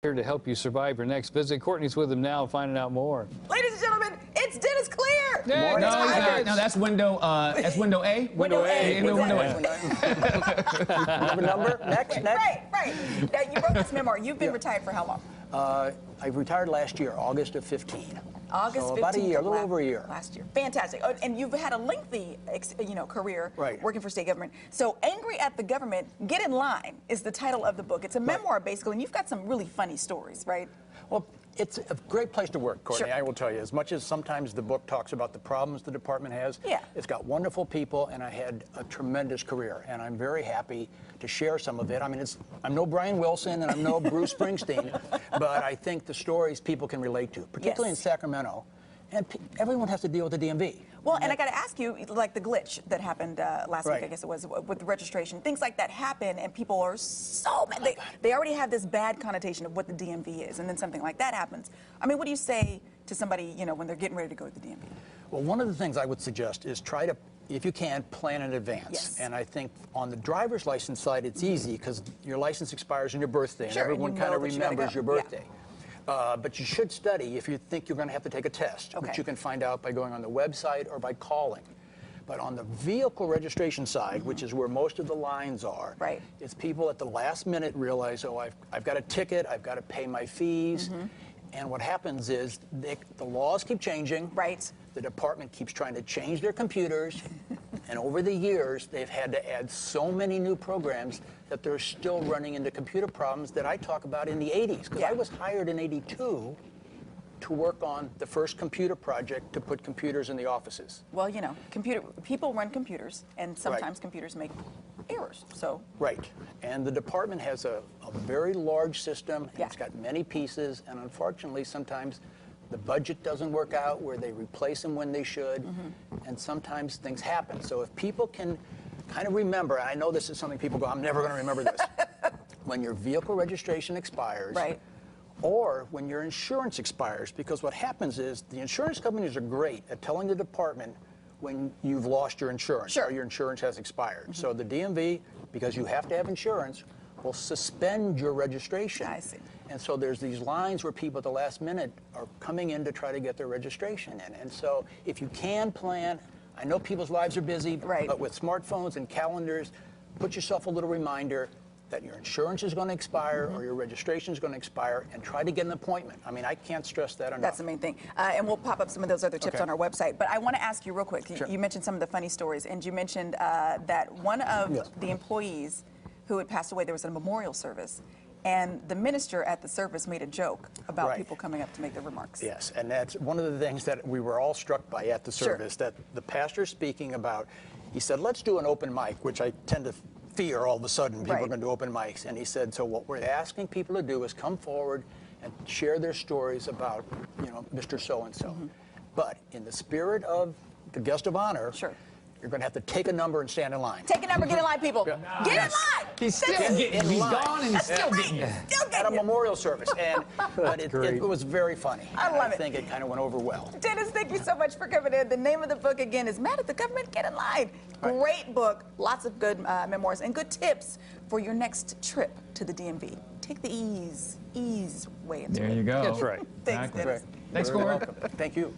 Here to help you survive your next visit. Courtney's with him now, finding out more. Ladies and gentlemen, it's Dennis Clear. Yeah, No, he's not. No, that's window. That's window A. Window A. Window A. Number? Next. Right. Now, you wrote this memoir. You've been retired for how long? I retired last year, August of 15. August 15th. About a year, a little over a year. Last year. Fantastic. And you've had a lengthy, career right. working for state government. So, Angry at the Government, Get in Line is the title of the book. It's a memoir, basically, and you've got some really funny stories, right? Well, it's a great place to work, Courtney, Sure. I will tell you. As much as sometimes the book talks about the problems the department has, yeah. It's got wonderful people, and I had a tremendous career, and I'm very happy to share some of it. I mean, I'm no Brian Wilson, and I'm no Bruce Springsteen, but I think the stories people can relate to, particularly in Sacramento, and everyone has to deal with the DMV. Well, and I got to ask you, like the glitch that happened last Right. week, I guess it was, with the registration, things like that happen, and people are so mad. They already have this bad connotation of what the DMV is, and then something like that happens. I mean, what do you say to somebody, when they're getting ready to go to the DMV? Well, one of the things I would suggest is try to, if you can, plan in advance. Yes. And I think on the driver's license side, it's easy because your license expires on your birthday, Sure, and everyone and kind of that you gotta remembers go. your birthday. Yeah. But you should study if you think you're going to have to take a test, Okay. which you can find out by going on the website or by calling. But on the vehicle registration side, which is where most of the lines are, Right. it's people at the last minute realize, oh, I've got a ticket, I've got to pay my fees. And what happens is the laws keep changing. Right. The department keeps trying to change their computers. And over the years, they've had to add so many new programs that they're still running into computer problems that I talk about in the 80s. Because I was hired in '82 to work on the first computer project to put computers in the offices. Well, people run computers, and sometimes computers make errors. So. Right. And the department has a very large system. And Yeah. It's got many pieces. And unfortunately, sometimes the budget doesn't work out where they replace them when they should. And sometimes things happen. So if people can kind of remember, and I know this is something people go, I'm never going to remember this. When your vehicle registration expires. Right. Or when your insurance expires, because what happens is the insurance companies are great at telling the department when you've lost your insurance or your insurance has expired. So the DMV, because you have to have insurance, will suspend your registration. I see. And so there's these lines where people at the last minute are coming in to try to get their registration in. And so if you can plan, I know people's lives are busy, but with smartphones and calendars, put yourself a little reminder that your insurance is going to expire or your registration is going to expire, and try to get an appointment. I mean, I can't stress that enough. That's the main thing. And we'll pop up some of those other tips on our website. But I want to ask you real quick. Sure. You mentioned some of the funny stories, and you mentioned that one of the employees who had passed away, there was a memorial service, and the minister at the service made a joke about people coming up to make their remarks. Yes, and that's one of the things that we were all struck by at the service, that the pastor speaking about, he said, let's do an open mic, which I tend to fear all of a sudden people are going to do open mics. And he said, so what we're asking people to do is come forward and share their stories about, Mr. So-and-so. But in the spirit of the guest of honor, you're going to have to take a number and stand in line. Take a number, get in line, people. Get in line. He's still getting, he's gone and he's still getting at a memorial service. But it was very funny. I love it. I think it kind of went over well. Dennis, thank you so much for coming in. The name of the book, again, is Mad at the Government, Get in Line. Great book. Lots of good memoirs and good tips for your next trip to the DMV. Take the ease way into it. There you go. That's right. Thanks, Dennis. Thanks, Gordon. Thank you.